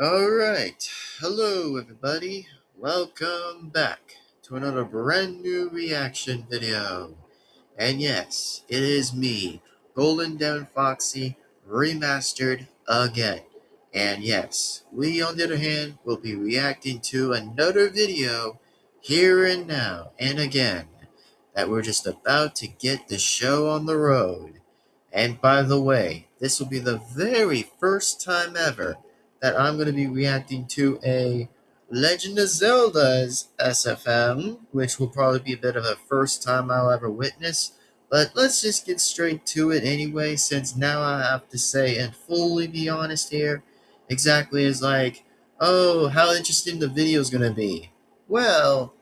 Alright, hello everybody, welcome back to another brand new reaction video. And yes, it is me, Golden Devin-Foxy, remastered again. And yes, we on the other hand will be reacting to another video here and now and again that we're just about to get the show on the road. And by the way, this will be the very first time ever that I'm going to be reacting to a Legend of Zelda's SFM, which will probably be a bit of a first time I'll ever witness. But let's just get straight to it anyway, since now I have to say and fully be honest here, exactly as like, oh, how interesting the video is going to be. Well,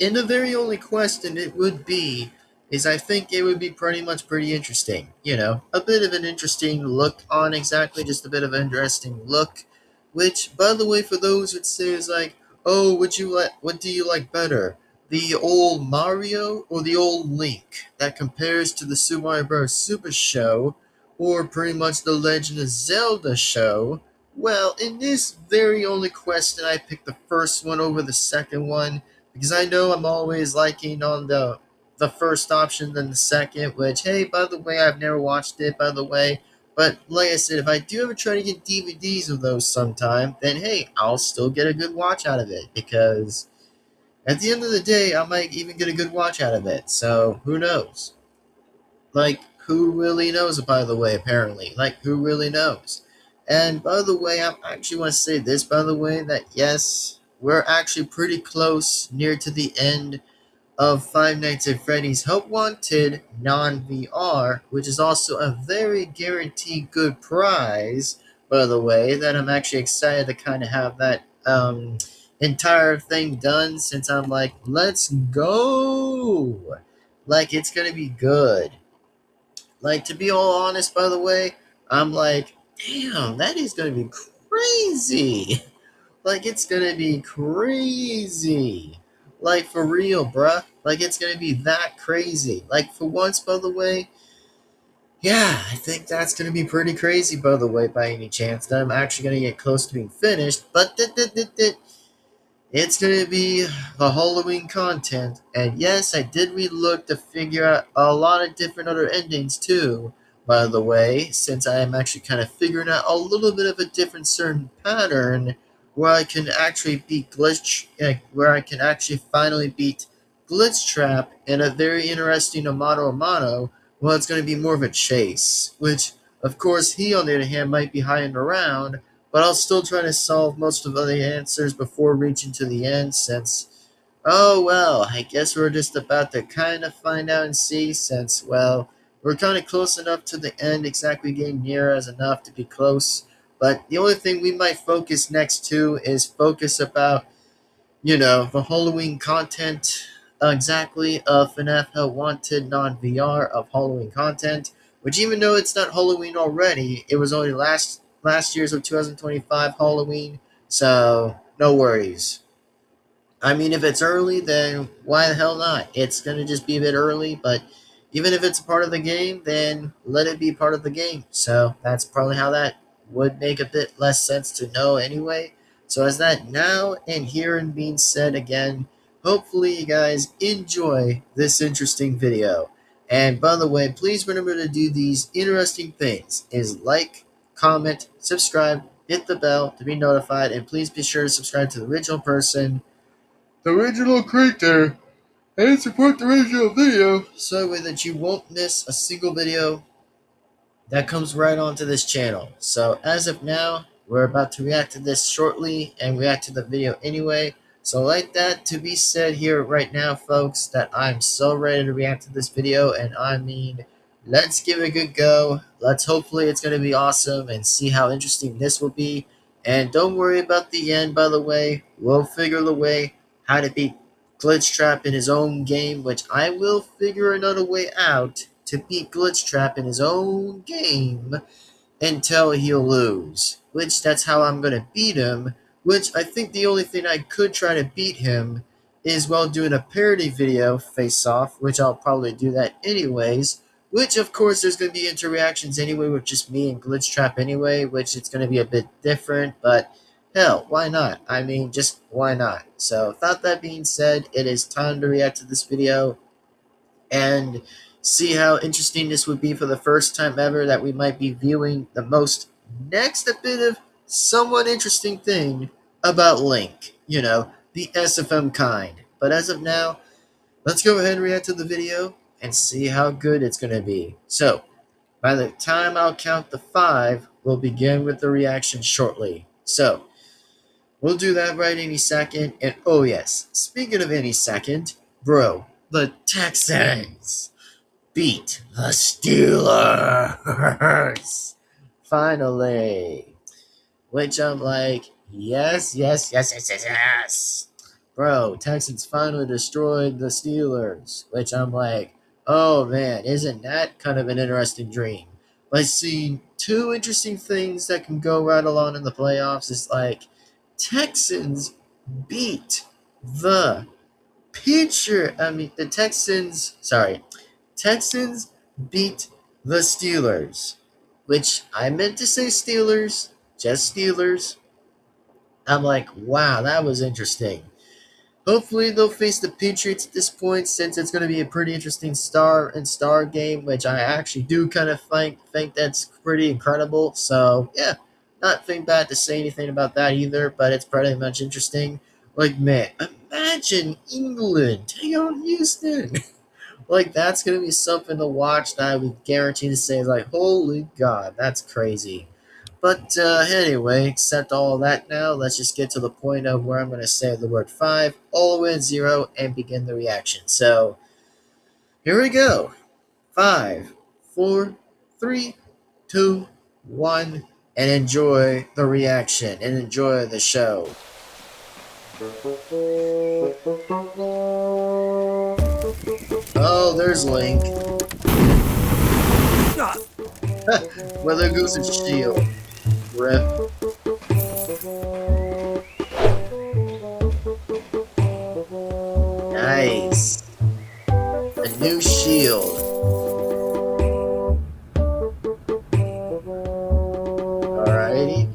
and the very only question it would be is I think it would be pretty interesting. You know, a bit of an interesting look on exactly, just a bit of an interesting look. Which, by the way, for those that say is like, oh, what do you like better? The old Mario or the old Link that compares to the Super Mario Bros. Super show or pretty much the Legend of Zelda show? Well, in this very only question, I picked the first one over the second one because I know I'm always liking on the first option than the second, which, hey, by the way, I've never watched it, by the way. But like I said, if I do ever try to get DVDs of those sometime, then hey, I'll still get a good watch out of it, because at the end of the day, I might even get a good watch out of it. So who knows? Like, who really knows, by the way, apparently? Like, who really knows? And by the way, I actually want to say this, by the way, that yes, we're actually pretty close, near to the end of Five Nights at Freddy's Help Wanted non-VR, which is also a very guaranteed good prize, by the way, that I'm actually excited to kind of have that entire thing done, since I'm like, let's go! Like, it's gonna be good. Like, to be all honest, by the way, I'm like, damn, that is gonna be crazy. Like, it's gonna be crazy. Like, for real, bruh. Like, it's gonna be that crazy. Like, for once, by the way, yeah, I think that's gonna be pretty crazy, by the way, by any chance, that I'm actually gonna get close to being finished. But it's gonna be the Halloween content. And yes, I did relook to figure out a lot of different other endings too, by the way, since I am actually kind of figuring out a little bit of a different certain pattern where I can actually beat where I can actually finally beat Glitch Trap in a very interesting Amano Amano. Well, it's going to be more of a chase, which, of course, he on the other hand might be hiding around, but I'll still try to solve most of the answers before reaching to the end, since, oh well, I guess we're just about to kind of find out and see, since, well, we're kind of close enough to the end, exactly getting near as enough to be close. But the only thing we might focus next to is focus about, you know, the Halloween content, exactly, of FNAF Help Wanted non-VR of Halloween content, which, even though it's not Halloween already, it was only last year's of 2025 Halloween, so no worries. I mean, if it's early, then why the hell not? It's gonna just be a bit early, but even if it's a part of the game, then let it be part of the game. So that's probably how that would make a bit less sense to know anyway. So as that now and here and being said again, hopefully you guys enjoy this interesting video. And by the way, please remember to do these interesting things: is like, comment, subscribe, hit the bell to be notified, and please be sure to subscribe to the original person, the original creator, and support the original video, so that you won't miss a single video that comes right onto this channel. So as of now, we're about to react to this shortly and react to the video anyway. So like that to be said here right now, folks, that I'm so ready to react to this video, and I mean, let's give it a good go. Let's hopefully it's going to be awesome and see how interesting this will be. And don't worry about the end, by the way. We'll figure the way how to beat Glitch Trap in his own game, which I will figure another way out to beat Glitch Trap in his own game until he'll lose. Which, that's how I'm going to beat him. Which, I think the only thing I could try to beat him is while doing a parody video face-off, which I'll probably do that anyways. which of course there's going to be interactions anyway with just me and Glitch Trap anyway, which it's going to be a bit different, but hell, why not? I mean, just why not? So without that being said, it is time to react to this video and see how interesting this would be for the first time ever that we might be viewing the most next bit of somewhat interesting thing about Link, the SFM kind. But as of now, let's go ahead and react to the video and see how good it's going to be. So, by the time I'll count the 5, we'll begin with the reaction shortly. So, we'll do that right any second. And oh yes, speaking of any second, bro, the Texans beat the Steelers. Finally. Which I'm like, yes, yes, yes, yes, yes, yes. Bro, Texans finally destroyed the Steelers. Which I'm like, oh man, isn't that kind of an interesting dream? By seeing two interesting things that can go right along in the playoffs is like, Texans beat the Texans beat the Steelers, which I meant to say Steelers, just Steelers. I'm like, wow, that was interesting. Hopefully they'll face the Patriots at this point, since it's going to be a pretty interesting star game, which I actually do kind of think that's pretty incredible. So yeah, nothing bad to say anything about that either, but it's pretty much interesting. Like, man, imagine England take on Houston. Like, that's gonna be something to watch that I would guarantee to say, like, holy god, that's crazy. But anyway, except all of that now, let's just get to the point of where I'm gonna say the word 5 all the way to 0 and begin the reaction. So here we go. 5, 4, 3, 2, 1, and enjoy the reaction and enjoy the show. Oh, there's Link. Well, there goes his shield. Rip. Nice. A new shield. Alrighty.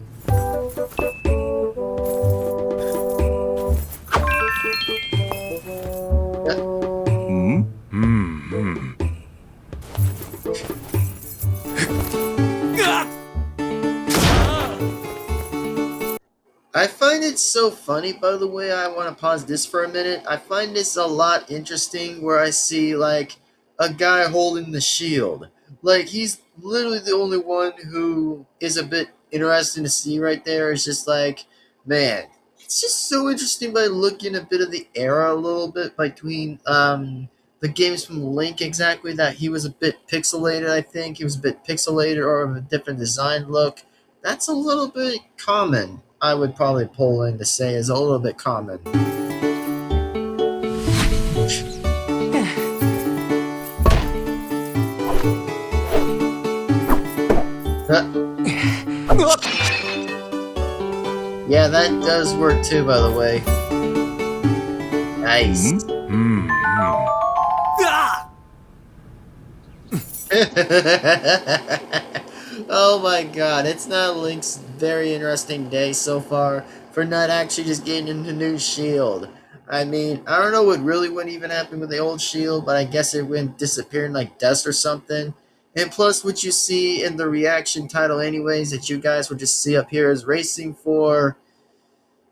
I find it so funny, by the way. I want to pause this for a minute. I find this a lot interesting where I see, like, a guy holding the shield. Like, he's literally the only one who is a bit interesting to see right there. It's just like, man, it's just so interesting by looking a bit of the era a little bit between the games from Link, exactly, that he was a bit pixelated, I think. He was a bit pixelated or of a different design look. That's a little bit common. I would probably pull in to say is a little bit common. Yeah, that does work too, by the way. Nice. Oh my god, it's not Link's very interesting day so far for not actually just getting a new shield. I mean, I don't know what really went even happened with the old shield, but I guess it went disappearing like dust or something. And plus, what you see in the reaction title anyways, that you guys will just see up here, is racing for,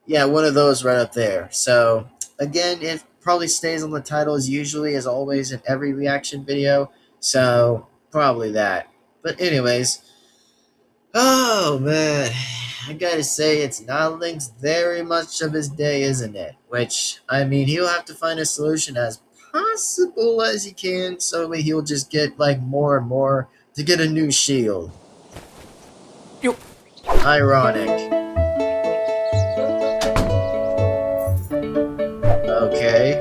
yeah, one of those right up there. So, again, it probably stays on the title as usually, as always, in every reaction video. So, probably that. But anyways, oh man, I gotta say, it's not Link's very much of his day, isn't it? Which, I mean, he'll have to find a solution as possible as he can, so he'll just get, like, more and more to get a new shield. Ironic. Okay.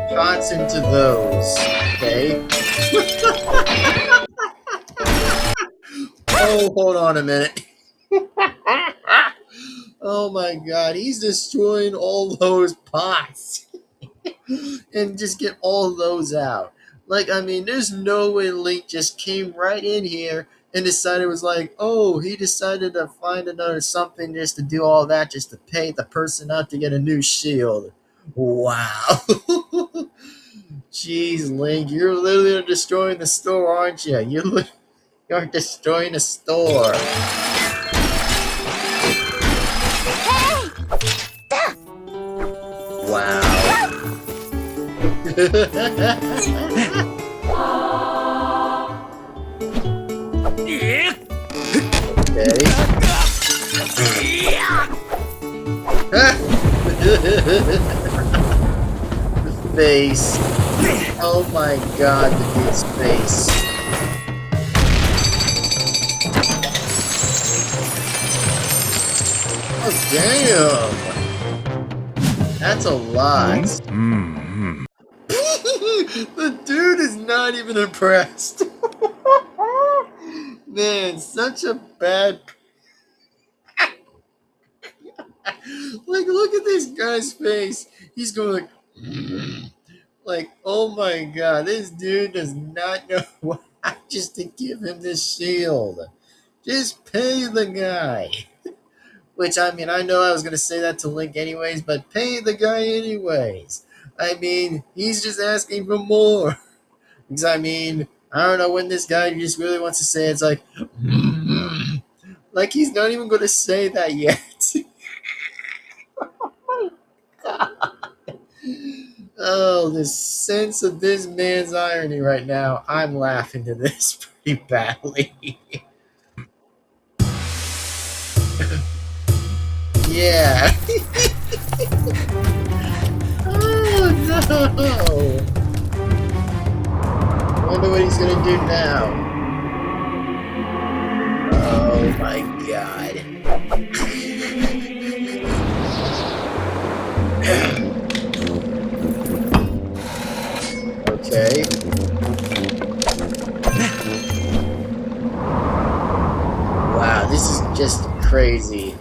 Pots into those. Okay. Oh, hold on a minute. Oh my god, he's destroying all those pots. and just get all those out. Like, I mean, there's no way Link just came right in here and decided, was like, oh, he decided to find another something just to do all that, just to pay the person out to get a new shield. Wow. Jeez, Link, you're literally destroying the store, aren't you? You're destroying the store. Wow. The face. Oh my god, the dude's face. Oh damn! That's a lot. The dude is not even impressed. Man, such a bad. Like, look at this guy's face. He's going like, oh my god, this dude does not know what just to give him this shield. Just pay the guy. Which, I mean, I know I was going to say that to Link anyways, but pay the guy anyways. I mean, he's just asking for more. Because, I mean, I don't know when this guy just really wants to say it. It's like, like he's not even going to say that yet. Oh, the sense of this man's irony right now. I'm laughing to this pretty badly. Yeah. Oh, no. Wonder what he's gonna do now. Oh my god. Okay. Wow, this is just crazy.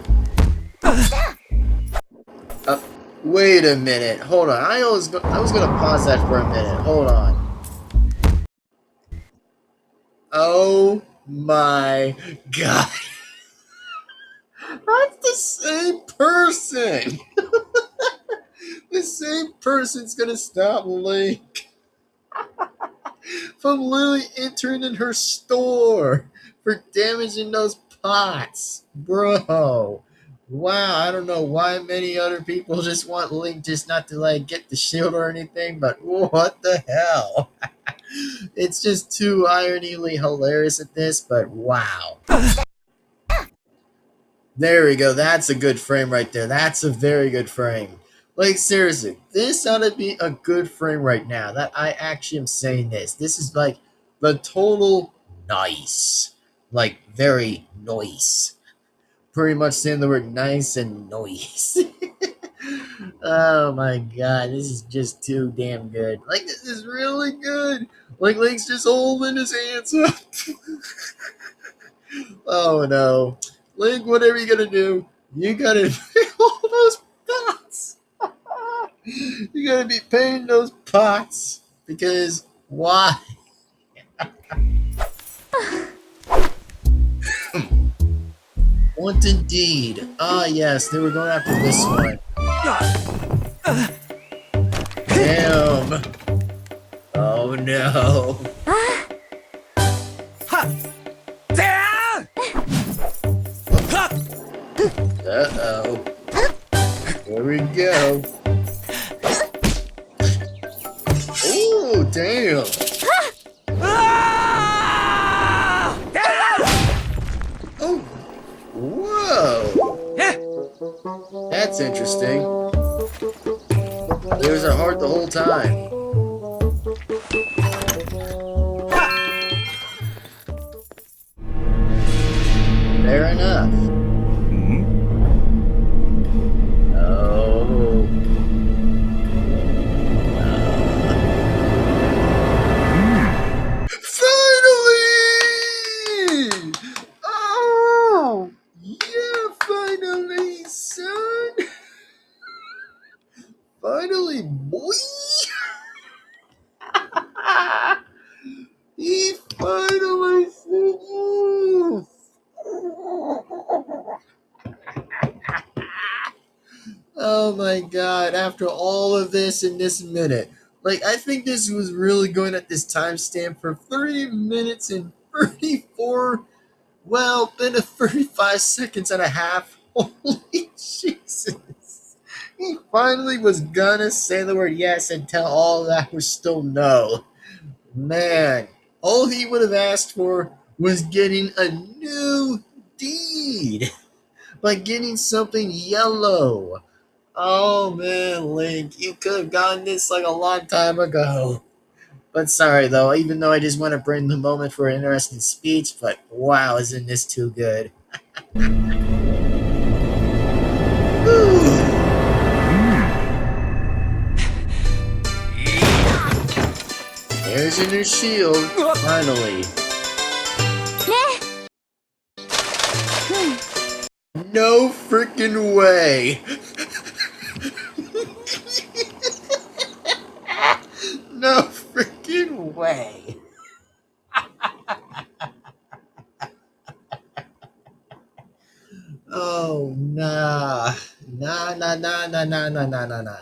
Wait a minute. Hold on. I was gonna pause that for a minute. Hold on. Oh my god. That's the same person. The same person's gonna stop Link from literally entering in her store for damaging those pots. Bro. Wow, I don't know why many other people just want Link just not to like get the shield or anything, but what the hell? It's just too ironingly hilarious at this, but wow. There we go. That's a good frame right there. That's a very good frame. Like, seriously, this ought to be a good frame right now. That I actually am saying this. This is like the total nice. Like, very nice. Pretty much saying the word nice and noise. Oh my god, this is just too damn good. Like, this is really good. Like, Link's just holding his hands up. Oh no. Link, whatever you gotta do, you gotta pay all those pots. You gotta be paying those pots. Because why? Want indeed. Ah yes, they were going after this one. Damn. Oh no. Uh-oh. Here we go. Oh, damn. Oh, whoa. That's interesting. It was a heart the whole time. Fair enough. Oh. Finally! Oh! Yeah, finally, son! Finally, boy! my god, after all of this in this minute. Like, I think this was really going at this timestamp for 30 minutes and 34, well, been a 35 seconds and a half. Holy Jesus. He finally was gonna say the word yes and tell all that was still no. Man, all he would have asked for was getting a new deed by getting something yellow. Oh man, Link, you could have gotten this like a long time ago. But sorry though, even though I just want to bring the moment for an interesting speech, but wow, isn't this too good? There's your new shield, finally. No freaking way! No freaking way! Oh, nah. Nah, nah, nah, nah, nah, nah, nah, nah, nah.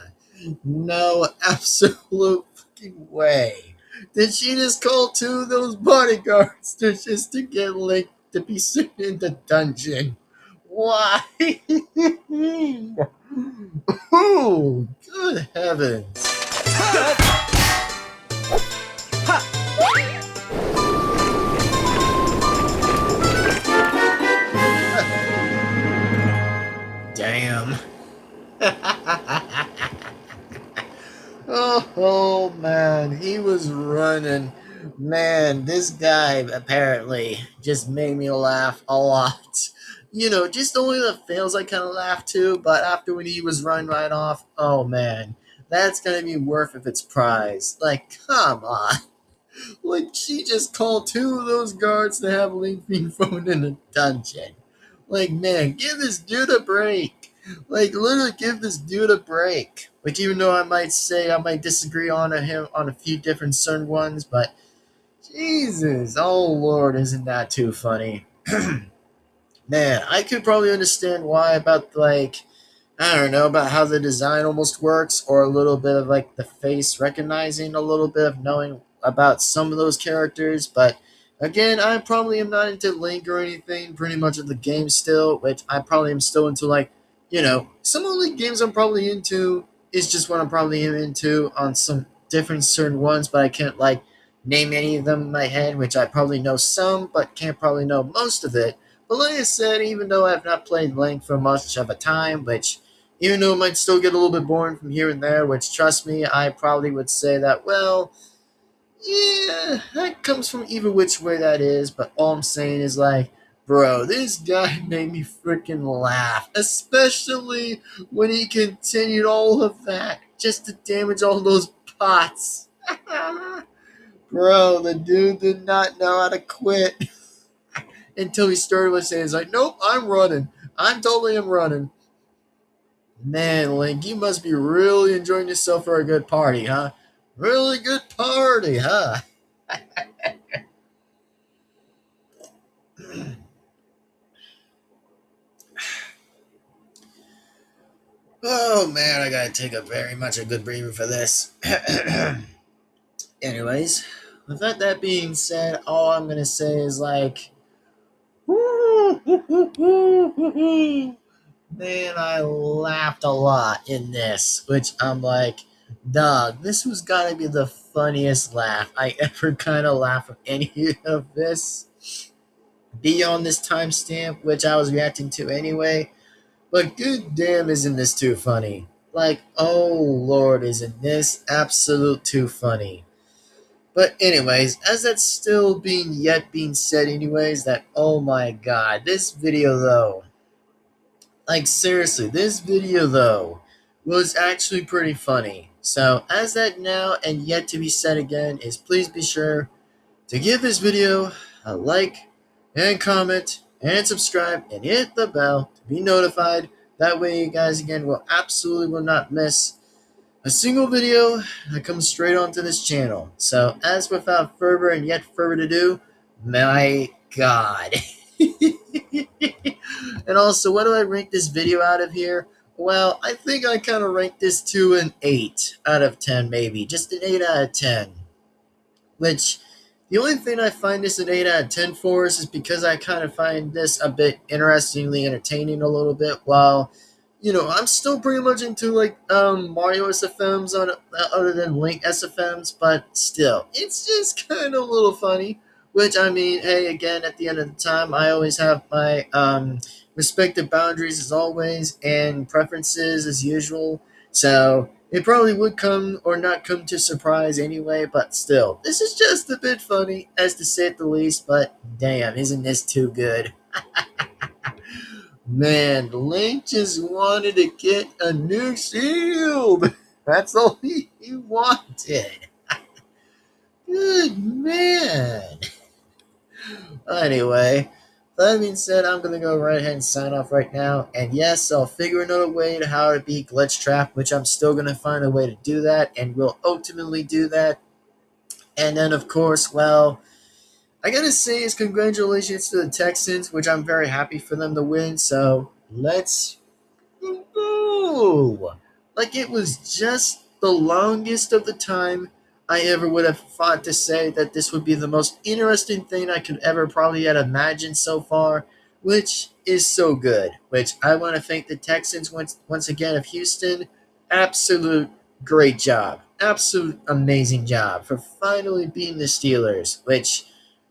No absolute fucking way. Did she just call two of those bodyguards just to get Link to be sent in the dungeon? Why? Oh, good heavens. Damn. Oh man, he was running. Man, this guy apparently just made me laugh a lot. You know, just only the fails I kind of laughed too, but after when he was running right off, oh man, that's gonna be worth of its prize. Like, come on. Like, she just called two of those guards to have Link being thrown in a dungeon. Like, man, give this dude a break. Like, literally give this dude a break. Like, even though I might say I might disagree on him on a few different certain ones, but Jesus, oh Lord, isn't that too funny? Man, I could probably understand why about like I don't know about how the design almost works, or a little bit of like the face recognizing a little bit of knowing about some of those characters. But again, I probably am not into Link or anything. Pretty much of the game still, which I probably am still into. Like, you know, some of the games I'm probably into is just what I'm probably into on some different certain ones, but I can't like name any of them in my head. Which I probably know some, but can't probably know most of it. But like I said, even though I've not played Link for much of a time, which even though it might still get a little bit boring from here and there, which trust me, I probably would say that, well, yeah, that comes from either which way that is, but all I'm saying is like, bro, this guy made me freaking laugh, especially when he continued all of that just to damage all those pots. Bro, the dude did not know how to quit until he started with saying, he's like, nope, I'm running. I'm totally am running. Man, Link, you must be really enjoying yourself for a good party, huh? Really good party, huh? Oh man, I gotta take a very much a good breather for this. Anyways, with that being said, all I'm gonna say is like, man, I laughed a lot in this, which I'm like, dog, this was gotta be the funniest laugh I ever kind of laughed at any of this beyond this timestamp, which I was reacting to anyway. But good damn, isn't this too funny? Like, oh lord, isn't this absolute too funny? But anyways, as that's still being said anyways, that oh my god, this video though, like seriously, this video though was actually pretty funny. So as that now and yet to be said again is please be sure to give this video a like and comment and subscribe and hit the bell to be notified. That way you guys again will not miss a single video that comes straight onto this channel. So as without further and yet further ado, my god. And also, what do I rank this video out of here? well, I think I kind of ranked this to an 8 out of 10, maybe. Just an 8 out of 10. Which, the only thing I find this an 8 out of 10 for is because I kind of find this a bit interestingly entertaining a little bit, while, I'm still pretty much into, like, Mario SFMs other than Link SFMs, but still, it's just kind of a little funny. Which, I mean, hey, again, at the end of the time, I always have my respective boundaries as always and preferences as usual. So it probably would come or not come to surprise anyway, but still, this is just a bit funny, as to say the least, but damn, isn't this too good? Man, Link just wanted to get a new shield. That's all he wanted. Good man. Anyway, that being said, I'm going to go right ahead and sign off right now. And yes, I'll figure another way to how to beat Glitch Trap, which I'm still going to find a way to do that, and will ultimately do that. And then, of course, well, I got to say is congratulations to the Texans, which I'm very happy for them to win. So let's go. Like, it was just the longest of the time I ever would have thought to say that this would be the most interesting thing I could ever probably had imagined so far, which is so good. Which I want to thank the Texans once again of Houston. Absolute great job. Absolute amazing job for finally beating the Steelers, which,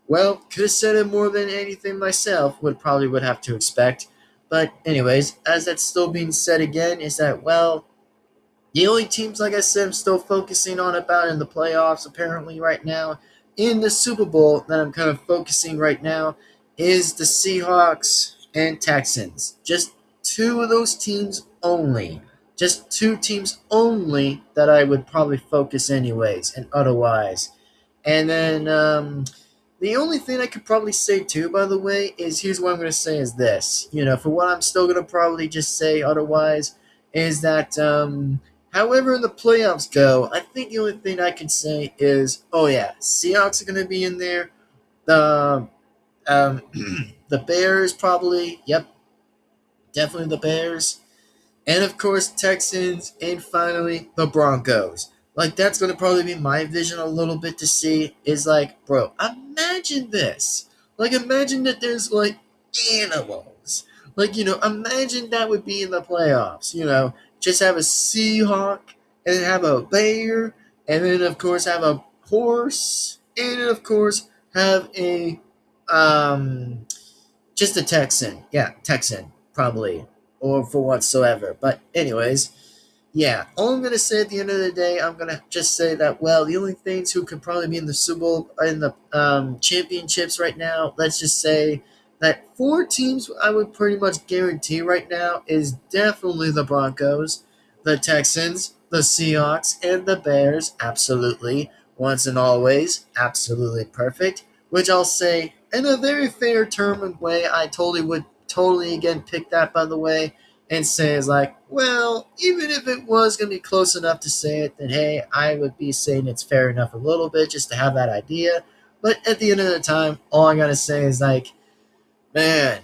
well, could have said it more than anything myself would have to expect. But anyways, as that's still being said again, is that, well, the only teams, like I said, I'm still focusing on about in the playoffs apparently right now in the Super Bowl that I'm kind of focusing right now is the Seahawks and Texans. Just two of those teams only. Just two teams only that I would probably focus anyways and otherwise. And then the only thing I could probably say too, by the way, is here's what I'm going to say is this. For what I'm still going to probably just say otherwise is that, however the playoffs go, I think the only thing I can say is, oh yeah, Seahawks are going to be in there. The the Bears probably, yep, definitely the Bears. And of course, Texans, and finally, the Broncos. Like, that's going to probably be my vision a little bit to see is like, bro, imagine this. Like, imagine that there's, like, animals. Like, imagine that would be in the playoffs. Just have a Seahawk, and then have a bear, and then, of course, have a horse, and then, of course, have a, just a Texan. Yeah, Texan, probably. Or for whatsoever. But anyways, yeah, all I'm gonna say at the end of the day, I'm gonna just say that, well, the only things who could probably be in the Super Bowl in the championships right now, let's just say that four teams I would pretty much guarantee right now is definitely the Broncos, the Texans, the Seahawks, and the Bears. Absolutely, once and always, absolutely perfect. Which I'll say in a very fair term and way, I totally would totally again pick that, by the way, and say is like, well, even if it was going to be close enough to say it, then hey, I would be saying it's fair enough a little bit just to have that idea. But at the end of the time, all I got to say is like, man,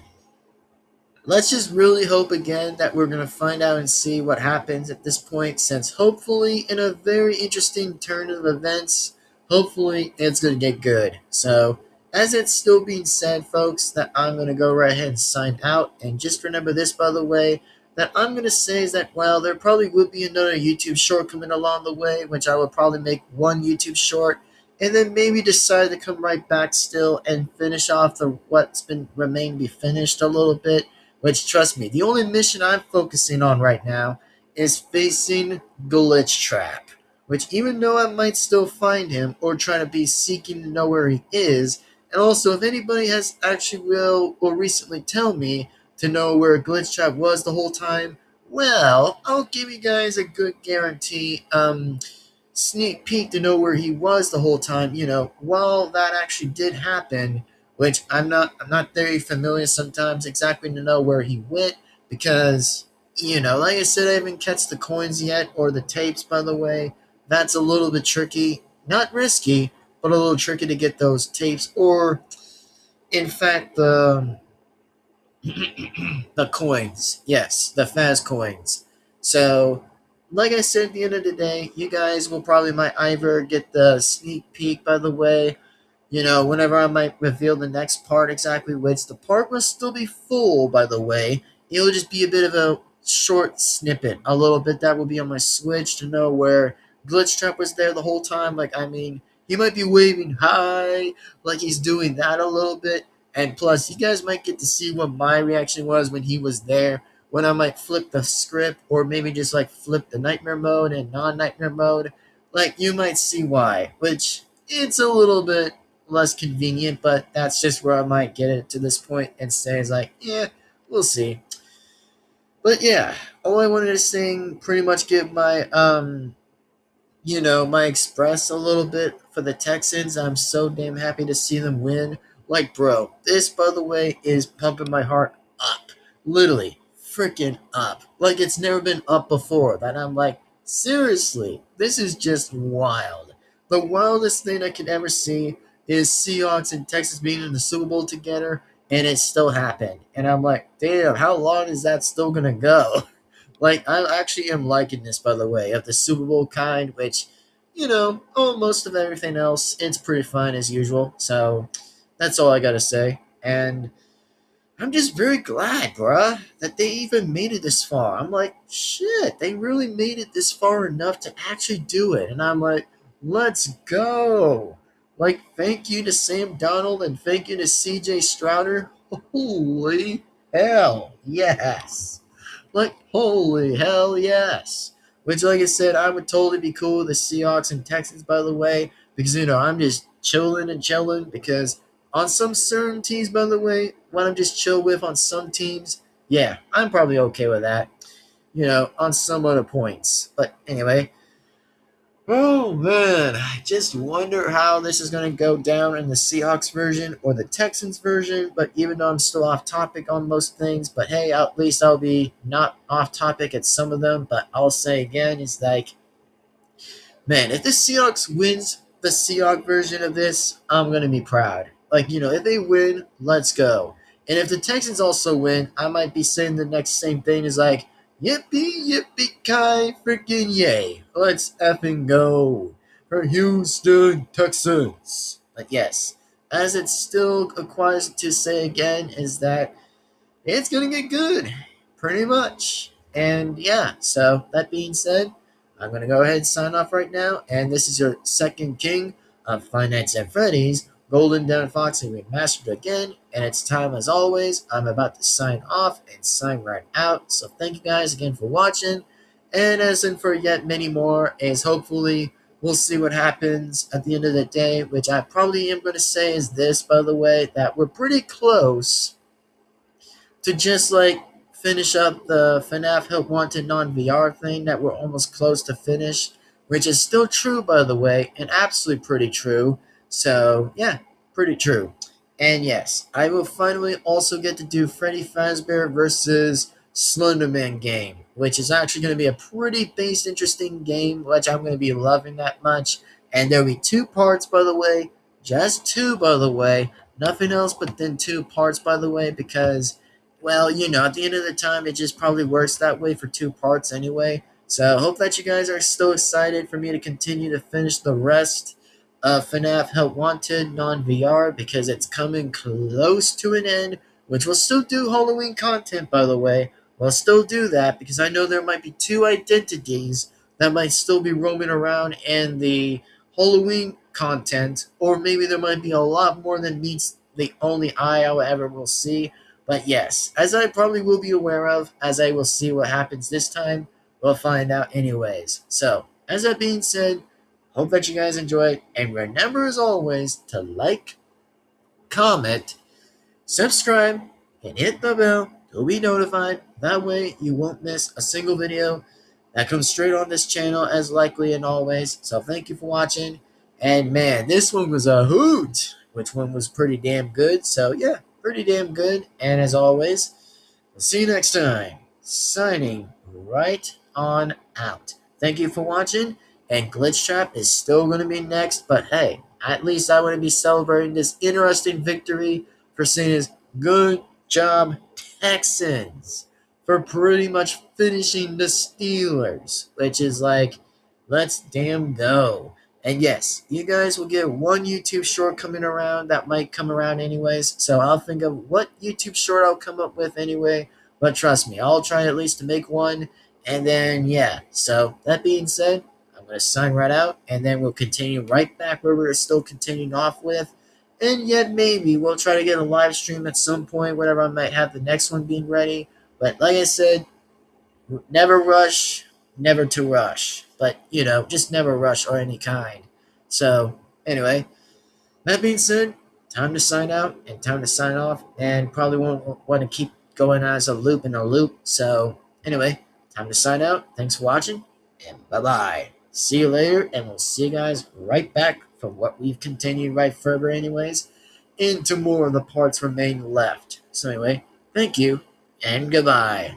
let's just really hope again that we're going to find out and see what happens at this point, since hopefully in a very interesting turn of events, hopefully it's going to get good. So as it's still being said, folks, that I'm going to go right ahead and sign out. And just remember this, by the way, that I'm going to say is that, well, there probably would be another YouTube short coming along the way, which I would probably make one YouTube short, and then maybe decide to come right back still and finish off the what's been remained be finished a little bit. Which, trust me, the only mission I'm focusing on right now is facing Glitch Trap. Which, even though I might still find him or try to be seeking to know where he is, and also if anybody has actually will or recently tell me to know where Glitch Trap was the whole time, well, I'll give you guys a good guarantee, sneak peek to know where he was the whole time, while that actually did happen, which I'm not very familiar sometimes exactly to know where he went, because, like I said, I haven't catch the coins yet, or the tapes, by the way. That's a little bit tricky. Not risky, but a little tricky to get those tapes, or, in fact, the coins. Yes, the Faz coins. So, like I said, at the end of the day, you guys will probably might either get the sneak peek, by the way, whenever I might reveal the next part exactly, which the part will still be full, by the way. It'll just be a bit of a short snippet, a little bit that will be on my Switch to know where Glitch Trap was there the whole time. Like, I mean, he might be waving hi, like he's doing that a little bit. And plus, you guys might get to see what my reaction was when he was there, when I might flip the script, or maybe just like flip the nightmare mode and non nightmare mode. Like, you might see why, which it's a little bit less convenient, but that's just where I might get it to this point and say is like, yeah, we'll see. But yeah, all I wanted to sing pretty much give my my express a little bit for the Texans. I'm so damn happy to see them win. Like, bro, this, by the way, is pumping my heart up. Literally, freaking up. Like, it's never been up before. That I'm like, seriously, this is just wild. The wildest thing I could ever see is Seahawks and Texas being in the Super Bowl together, and it still happened. And I'm like, damn, how long is that still going to go? Like, I actually am liking this, by the way, of the Super Bowl kind, which, most of everything else, it's pretty fun as usual. So that's all I gotta say. And I'm just very glad, bruh, that they even made it this far. I'm like, shit, they really made it this far enough to actually do it. And I'm like, let's go. Like, thank you to Sam Donald and thank you to CJ Strouder. Holy hell, yes. Like, holy hell, yes. Which, like I said, I would totally be cool with the Seahawks and Texans, by the way, because, I'm just chilling and chilling. Because on some certain teams, by the way, when I'm just chill with on some teams, yeah, I'm probably okay with that, on some other points. But anyway, oh man, I just wonder how this is going to go down in the Seahawks version or the Texans version. But even though I'm still off topic on most things, but hey, at least I'll be not off topic at some of them. But I'll say again, it's like, man, if the Seahawks wins the Seahawks version of this, I'm going to be proud. Like, if they win, let's go. And if the Texans also win, I might be saying the next same thing is like, yippee, yippee, ki freaking yay. Let's effing go for Houston Texans. But yes, as it still requires to say again, is that it's going to get good, pretty much. And yeah, so that being said, I'm going to go ahead and sign off right now. And this is your second king of Five Nights at Freddy's, Golden Devin-Foxy Remastered again. And it's time as always. I'm about to sign off and sign right out. So thank you guys again for watching. And as in for yet many more, is hopefully we'll see what happens at the end of the day, which I probably am going to say is this, by the way, that we're pretty close to just like finish up the FNAF Help Wanted non-VR thing that we're almost close to finish, which is still true, by the way, and absolutely pretty true. So yeah, pretty true. And yes, I will finally also get to do Freddy Fazbear versus Slenderman game, which is actually going to be a pretty based interesting game, which I'm going to be loving that much. And there'll be two parts, by the way, just two, by the way, nothing else but then two parts, by the way, because well, at the end of the time, it just probably works that way for two parts anyway. So I hope that you guys are still excited for me to continue to finish the rest of FNAF Help Wanted non-VR because it's coming close to an end, which will still do Halloween content, by the way. We'll still do that because I know there might be two identities that might still be roaming around in the Halloween content, or maybe there might be a lot more than meets the only eye I ever will see. But yes, as I probably will be aware of, as I will see what happens this time, we'll find out anyways. So, as that being said, hope that you guys enjoyed, and remember as always to like, comment, subscribe, and hit the bell to be notified. That way you won't miss a single video that comes straight on this channel as likely and always. So thank you for watching. And man, this one was a hoot, which one was pretty damn good. So yeah, pretty damn good. And as always, we'll see you next time. Signing right on out. Thank you for watching. And Glitch Trap is still going to be next. But hey, at least I want to be celebrating this interesting victory for saying good job, Texans. for pretty much finishing the Steelers, which is like, let's damn go. And yes, you guys will get one YouTube short coming around that might come around anyways. So I'll think of what YouTube short I'll come up with anyway. But trust me, I'll try at least to make one. And then, yeah. So that being said, I'm going to sign right out. And then we'll continue right back where we were still continuing off with. And yet, maybe we'll try to get a live stream at some point, whatever I might have the next one being ready. But like I said, never rush, never to rush. But, just never rush or any kind. So, anyway, that being said, time to sign out and time to sign off. And probably won't want to keep going as a loop in a loop. So, anyway, time to sign out. Thanks for watching. And bye-bye. See you later. And we'll see you guys right back from what we've continued right further anyways into more of the parts remain left. So, anyway, thank you and goodbye.